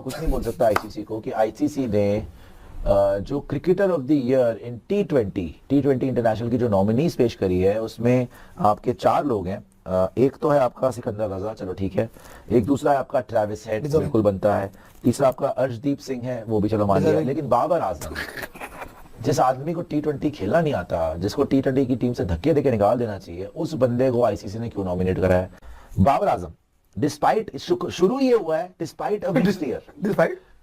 कुछ नहीं बोल सकता आईसीसी को कि आईसीसी ने जो cricketer of the year in T20 international की जो नॉमिनीज पेश करी है उसमें आपके 4 लोग हैं। एक तो है आपका सिकंदर रजा, चलो ठीक है। एक दूसरा है आपका ट्रेविस हेड, बिल्कुल बनता है। तीसरा आपका अर्शदीप सिंह है, वो भी चलो मान लिया। लेकिन बाबर आजम, जिस आदमी को टी20 खेलना नहीं आता, जिसको टी20 की टीम से धक्के देके निकाल देना चाहिए, उस बंदे को आईसीसी ने क्यों नॉमिनेट करा है? बाबर आजम डिस्पाइट, शुरू ये हुआ है डिस्पाइट अ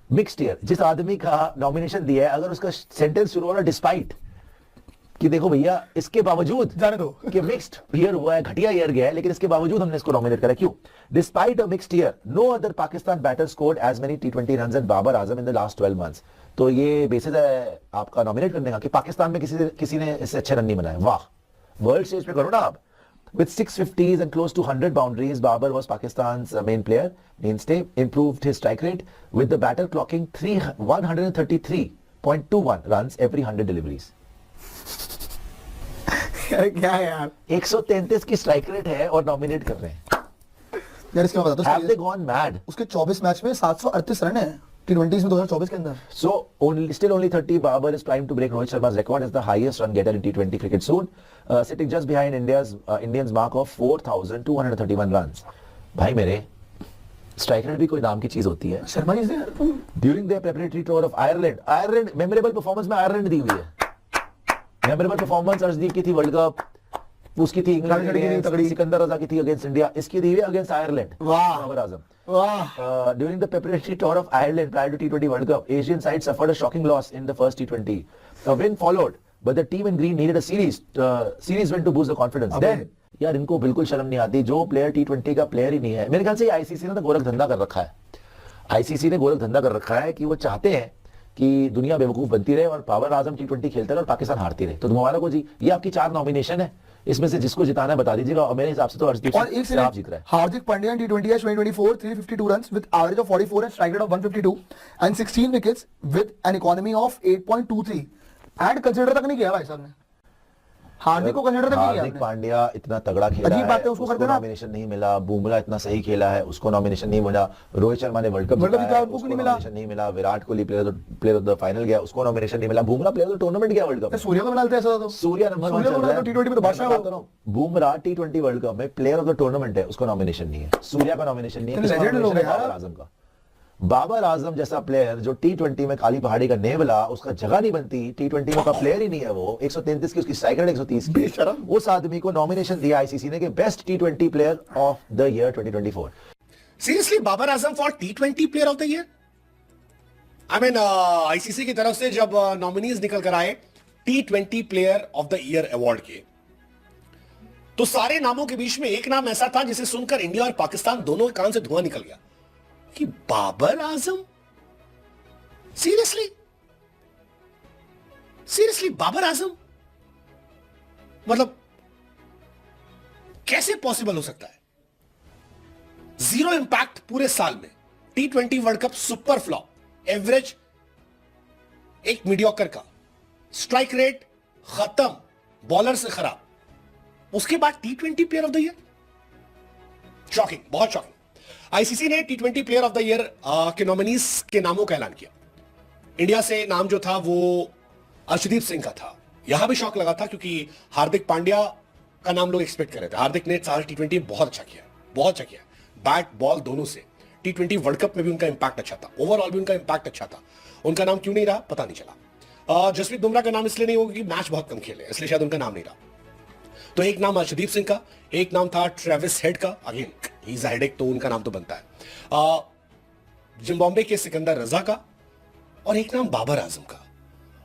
मिक्स्ड ईयर, जिस आदमी का नॉमिनेशन दिया है, अगर उसका सेंटेंस शुरू हो रहा डिस्पाइट कि देखो भैया इसके बावजूद जाने दो कि मिक्स्ड ईयर हुआ है, घटिया ईयर गया है, लेकिन इसके बावजूद हमने इसको नॉमिनेट करा। क्यों? Despite a mixed year, no other Pakistan batter scored as many टी20 runs as Babar Azam in the last 12 months. तो ये बेसिस है आपका नॉमिनेट करने का कि पाकिस्तान में किसी ने इससे अच्छे रन नहीं बनाए। वाह, वर्ल्ड स्टेज पे करो ना आप। With 650s and close to 100 boundaries, Babar was Pakistan's main player, mainstay, improved his strike rate with the batter clocking 133.21 runs every 100 deliveries. क्या है यार, 133 की स्ट्राइक रेट है और नॉमिनेट कर रहे हैं यार। इसका बता दो, Have they gone mad? उसके 24 मैच में 738 रन है टी20 में 2024 के अंदर। So still only 30. Babar is primed to break Rohit Sharma's record as the highest run getter in T20 cricket soon, sitting just behind Indians mark of 4,231 runs. भाई मेरे, strike rate भी कोई नाम की चीज होती है। शर्मा जी से during the preparatory tour of Ireland memorable performance में आयरलैंड दी हुई है। मेमोरेबल परफॉर्मेंस अर्शदीप की थी वर्ल्ड कप, उसकी थी इंग्लैंड, सिकंदर रजा की थी अगेंस्ट इंडिया, इसकी दी हुई अगेंस्ट आयरलैंड। वाह, बाबर आजम। वाह। During the preparatory tour of Ireland prior to T20 World Cup, Asian side suffered a shocking loss in the first T20. A win followed, but the team in green needed a series win to boost the confidence. Then, यार इनको बिल्कुल शर्म नहीं आती, जो player टी20 का player ही नहीं है। मेरे ख्याल से आईसीसी ने तो गोरख धंधा कर रखा है। आईसीसी ने गोरख धंधा कर रखा है कि वो चाहते हैं कि दुनिया बेवकूफ बनती रहे और बाबर आजम टी20 खेलते रहे और पाकिस्तान हारती रहे। तो मुबारक हो जी, ये आपकी 4 नॉमिनेशन है, इसमें से जिसको जिताना है बता दीजिएगा। और मेरे हिसाब से तो अर्शदीप और एक आप जीत रहे हैं। हार्दिक पांड्या टी20 2024 352 runs with average of 44 and strike rate of 152 and 16 wickets with an economy of 8.23। And consider तक नहीं किया भाई साहब ने, हार्दिक को कंसीडर तक नहीं किया। हार्दिक पांड्या इतना तगड़ा खेला अजीब बात है, उसको नॉमिनेशन नहीं मिला। बुमराह इतना सही खेला है, उसको नॉमिनेशन नहीं मिला। रोहित शर्मा ने वर्ल्ड कप जीता, उसको नॉमिनेशन नहीं मिला। Virat Kohli player of the final गया, उसको नॉमिनेशन नहीं मिला। Bumrah player of the tournament गया वर्ल्ड कप। सूर्या को मिलते ऐसा तो सूर्या नंबर 1 चल रहा है टी20 में तो बादशाह हो। बुमराह टी20 वर्ल्ड कप में प्लेयर ऑफ द टूर्नामेंट है, उसको नॉमिनेशन नहीं है। सूर्या का नॉमिनेशन नहीं है। बाबर आजम का, बाबर आजम जैसा प्लेयर जो टी20 में काली पहाड़ी का नेवला, उसका जगह नहीं बनती, टी20 में का प्लेयर ही नहीं है वो। 133 की उसकी स्ट्राइक रेट 130 की, उस आदमी को नॉमिनेशन दिया आईसीसी ने कि बेस्ट टी20 player of the year 2024। Seriously, Babar Azam for टी20 player of the year? I mean ICC की तरफ से जब नॉमिनीज निकल कर आए टी20 player of the year award के, तो सारे नामों के बीच में एक नाम ऐसा था जिसे सुनकर इंडिया और पाकिस्तान दोनों के कान से धुआं निकल गया कि बाबर आजम। सीरियसली बाबर आजम, मतलब कैसे पॉसिबल हो सकता है? 0 इंपैक्ट पूरे साल में, टी20 world cup super flop, average एक मीडियोकर का, स्ट्राइक रेट खत्म, बॉलर से खराब, उसके बाद टी20 player of the year. Shocking, बहुत शॉकिंग। आईसीसी ने टी20 प्लेयर ऑफ द ईयर के नॉमिनीज के नामों का ऐलान किया। इंडिया से नाम जो था वो अर्शदीप सिंह का था। यहां भी शौक लगा था क्योंकि हार्दिक पांड्या का नाम लोग एक्सपेक्ट कर रहे थे। हार्दिक ने साल टी20 बहुत अच्छा किया, बैट बॉल दोनों से। टी20 वर्ल्ड कप में भी उनका इंपैक्ट अच्छा था, ओवरऑल भी उनका इंपैक्ट अच्छा था। उनका नाम क्यों नहीं रहा पता नहीं चला। जसप्रीत बुमराह का नाम इसलिए नहीं होगा कि मैच बहुत कम खेले, इसलिए शायद उनका नाम नहीं रहा। तो एक नाम अर्शदीप सिंह का, एक नाम था ट्रेविस हेड का, again he is a headache, तो उनका नाम तो बनता है। जिम्बाब्वे के सिकंदर रजा का, और एक नाम बाबर आजम का।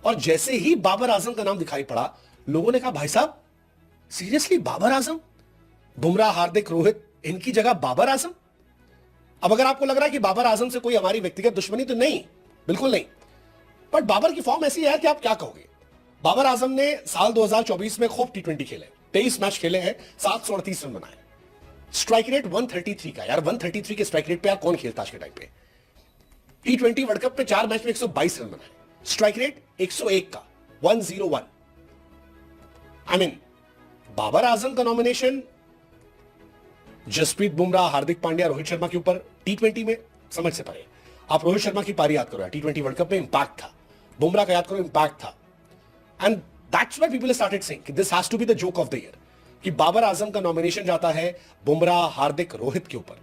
और जैसे ही बाबर आजम का नाम दिखाई पड़ा, लोगों ने कहा भाई साहब सीरियसली बाबर आजम? बुमराह, हार्दिक, रोहित, इनकी जगह बाबर आजम? अब अगर आपको लग रहा है कि बाबर आजम से कोई हमारी व्यक्तिगत दुश्मनी, तो नहीं, बिल्कुल नहीं। बट बाबर की फॉर्म ऐसी है कि आप क्या कहोगे। बाबर आजम ने साल 2024 में खूब टी20 खेले, 23 मैच खेले हैं, 738 रन बनाए, स्ट्राइक रेट 133 का। यार 133 के स्ट्राइक रेट पे यार कौन खेलता आज के टाइम पे? टी20 वर्ल्ड कप में 4 मैच में 122 रन बनाए, स्ट्राइक रेट 101 का, 101। आई मीन बाबर आजम का नॉमिनेशन जसप्रीत बुमराह, हार्दिक पांड्या, रोहित शर्मा के ऊपर टी20 में समझ से परे। आप रोहित शर्मा की पारी याद करो, T20 वर्ल्ड कप में इंपैक्ट था, बुमराह का याद करो, इंपैक्ट था, and that's why people started saying कि this has to be the joke of the year, कि बाबर आजम का नॉमिनेशन जाता है बुमराह, हार्दिक, रोहित के ऊपर।